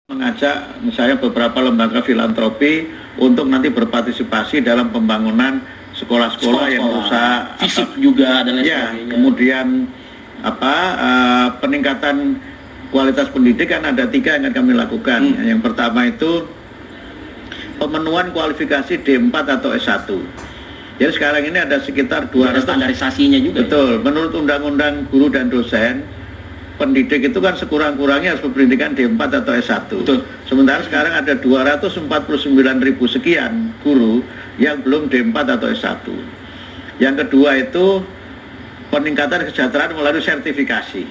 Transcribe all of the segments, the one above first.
mengajak misalnya beberapa lembaga filantropi untuk nanti berpartisipasi dalam pembangunan sekolah-sekolah yang rusak, fisik juga dan lain ya, sebagainya. kemudian peningkatan kualitas pendidikan ada 3 yang akan kami lakukan. Yang pertama itu pemenuhan kualifikasi D4 atau S1. Jadi sekarang ini ada sekitar 200 standarisasinya juga. Betul, menurut Undang-Undang Guru dan Dosen, pendidik itu kan sekurang-kurangnya harus berpendidikan D4 atau S1. Betul. Sementara sekarang ada 249.000 sekian guru yang belum D4 atau S1. Yang kedua itu peningkatan kesejahteraan melalui sertifikasi.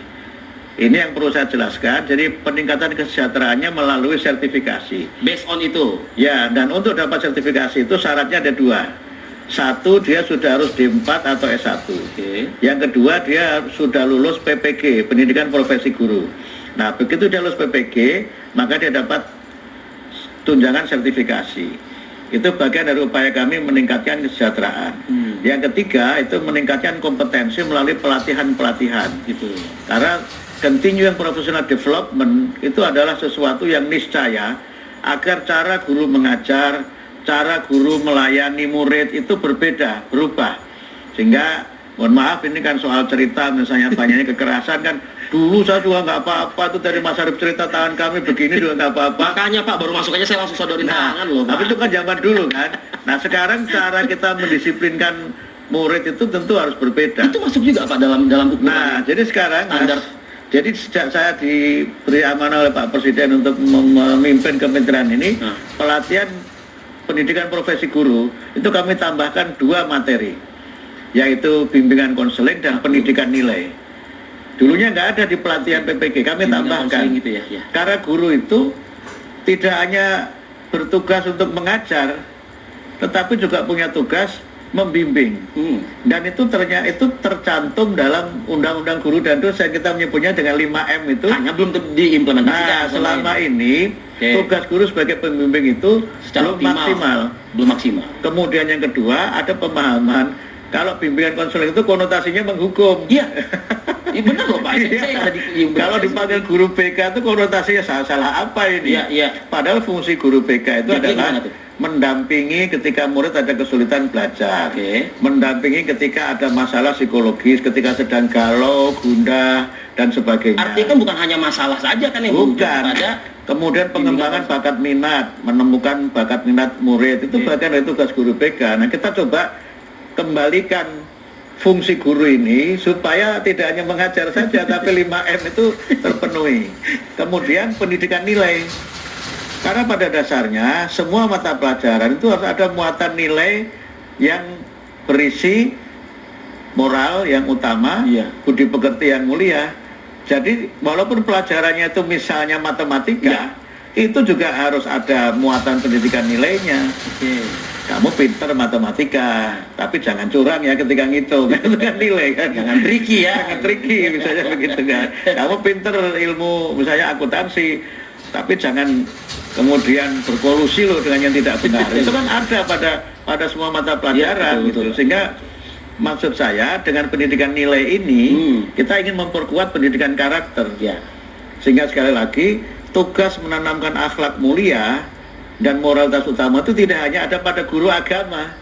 Ini yang perlu saya jelaskan. Jadi peningkatan kesejahteraannya melalui sertifikasi. Based on itu. Ya, dan untuk dapat sertifikasi itu syaratnya ada 2. Satu, dia sudah harus D4 atau S1. Yang kedua, dia sudah lulus PPG, Pendidikan Profesi Guru. Nah, begitu dia lulus PPG, maka dia dapat tunjangan sertifikasi. Itu bagian dari upaya kami meningkatkan kesejahteraan. Yang ketiga, itu meningkatkan kompetensi melalui pelatihan-pelatihan. Gitu. Karena continuing professional development itu adalah sesuatu yang niscaya agar cara guru mengajar, cara guru melayani murid itu berbeda, berubah. Sehingga, mohon maaf ini kan soal cerita, misalnya banyaknya kekerasan kan, dulu saya juga nggak apa-apa, tuh dari Mas Arif cerita tangan kami begini juga nggak apa-apa. Makanya Pak, baru masuk aja saya langsung sodorin tangan loh Pak. Tapi itu kan zaman dulu kan. Nah sekarang cara kita mendisiplinkan murid itu tentu harus berbeda. Itu masuk juga Pak dalam ukuran. Nah jadi sekarang standar. Jadi sejak saya diberi amanah oleh Pak Presiden untuk memimpin kementerian ini, pelatihan pendidikan profesi guru itu kami tambahkan 2 materi, yaitu bimbingan konseling dan pendidikan nilai. Dulunya nggak ada di pelatihan PPG, kami tambahkan. Gitu ya, ya. Karena guru itu tidak hanya bertugas untuk mengajar, tetapi juga punya tugas membimbing. Dan itu ternyata itu tercantum dalam Undang-Undang Guru dan Dosen, kita menyebutnya dengan 5M itu. Hanya belum diimplementasikan. Nah, selama ini tugas guru sebagai pembimbing itu belum maksimal. Belum maksimal. Kemudian yang kedua, ada pemahaman kalau bimbingan konseling itu konotasinya menghukum. Iya. Iya benar loh Pak. Kalau dipanggil guru BK itu konotasinya salah apa ini? Iya. Padahal fungsi guru BK itu adalah mendampingi ketika murid ada kesulitan belajar, mendampingi ketika ada masalah psikologis, ketika sedang galau, gundah, dan sebagainya. Artinya kan bukan hanya masalah saja kan yang bukan. Pada kemudian pengembangan bakat minat, menemukan bakat minat murid, itu bagian dari tugas guru BK. Nah kita coba kembalikan fungsi guru ini supaya tidak hanya mengajar saja, tapi 5M itu terpenuhi. Kemudian pendidikan nilai. Karena pada dasarnya semua mata pelajaran itu harus ada muatan nilai yang berisi moral yang utama, budi pekerti yang mulia. Jadi walaupun pelajarannya itu misalnya matematika, itu juga harus ada muatan pendidikan nilainya. Kamu pinter matematika, tapi jangan curang ya ketika ngitung, itu kan nilai kan. Jangan tricky ya. Jangan tricky misalnya begitu kan. Kamu pinter ilmu misalnya akuntansi, tapi jangan kemudian berkolusi loh dengan yang tidak benar. Itu kan ada pada semua mata pelajaran gitu. Sehingga maksud saya dengan pendidikan nilai ini kita ingin memperkuat pendidikan karakter. Sehingga sekali lagi tugas menanamkan akhlak mulia dan moralitas utama itu tidak hanya ada pada guru agama,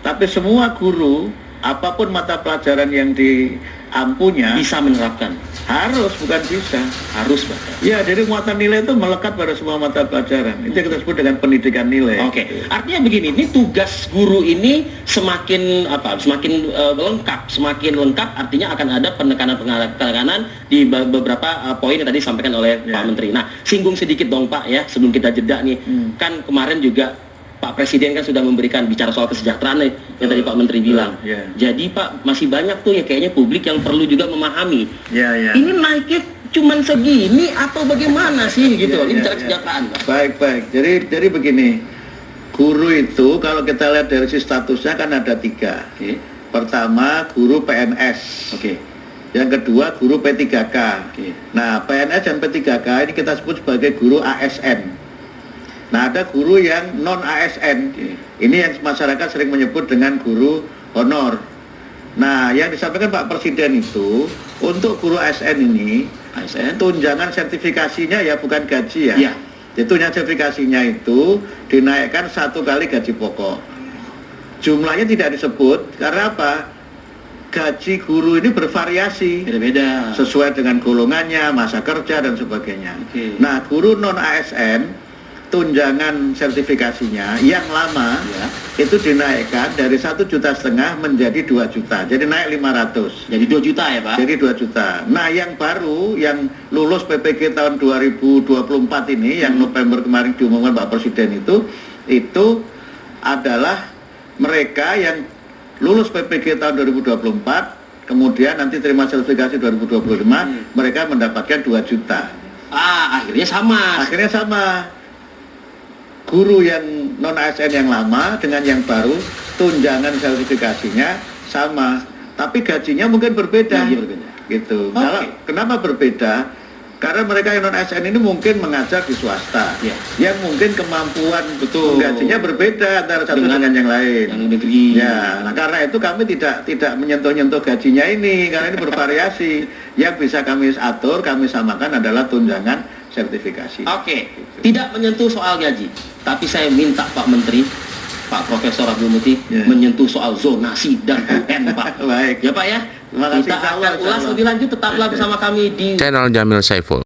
tapi semua guru apapun mata pelajaran yang diampunya bisa menerapkan. Harus, bukan bisa. Harus bahkan. Ya, jadi muatan nilai itu melekat pada semua mata pelajaran. Itu yang kita sebut dengan pendidikan nilai. Artinya begini, ini tugas guru ini semakin lengkap. Artinya akan ada penekanan di beberapa poin yang tadi disampaikan oleh Pak Menteri. Nah, singgung sedikit dong Pak ya, sebelum kita jeda nih. Kan kemarin juga Pak Presiden kan sudah memberikan bicara soal kesejahteraan yang tadi Pak Menteri bilang. Jadi Pak, masih banyak tuh ya kayaknya publik yang perlu juga memahami. Ini naiknya cuman segini atau bagaimana sih gitu? Ini bicara kesejahteraan Pak. Baik. Jadi begini, guru itu kalau kita lihat dari si statusnya kan ada 3. Pertama guru PNS. Yang kedua guru P3K. Nah PNS dan P3K ini kita sebut sebagai guru ASN. Nah ada guru yang non ASN, ini yang masyarakat sering menyebut dengan guru honor. Nah yang disampaikan Pak Presiden itu untuk guru ASN ini, tunjangan sertifikasinya ya bukan gaji ya. Tunjangan sertifikasinya itu dinaikkan 1 kali gaji pokok. Jumlahnya tidak disebut karena apa? Gaji guru ini bervariasi, Beda-beda. sesuai dengan golongannya, masa kerja dan sebagainya. Oke. Nah, guru non ASN tunjangan sertifikasinya yang lama Ya. itu dinaikkan dari 1,5 juta menjadi 2 juta. Jadi naik 500. Jadi 2 juta ya Pak? Jadi 2 juta. Nah, yang baru yang lulus PPG tahun 2024 ini yang November kemarin diumumkan Pak Presiden itu adalah mereka yang lulus PPG tahun 2024 kemudian nanti terima sertifikasi 2025 mereka mendapatkan 2 juta. Akhirnya sama. Akhirnya sama. Guru yang non ASN yang lama dengan yang baru tunjangan sertifikasinya sama, tapi gajinya mungkin berbeda. Iya, berbeda. Gitu. Oke. Kenapa berbeda? Karena mereka yang non ASN ini mungkin mengajar di swasta, Ya. yang mungkin kemampuan Betul. gajinya berbeda antara satu dengan yang lain. Yang negeri. Ya, nah karena itu kami tidak menyentuh-nyentuh gajinya ini karena ini bervariasi. Yang bisa kami atur, kami samakan adalah tunjangan sertifikasi. Oke, tidak menyentuh soal gaji, tapi saya minta Pak Menteri, Pak Profesor Abdul Muti Ya. menyentuh soal zonasi dan UN Pak. Baik. Ya Pak ya. Terima kasih. Kita Insya akan Allah, insya ulas Allah. lebih lanjut, tetaplah bersama kami di Channel Jamil Saiful.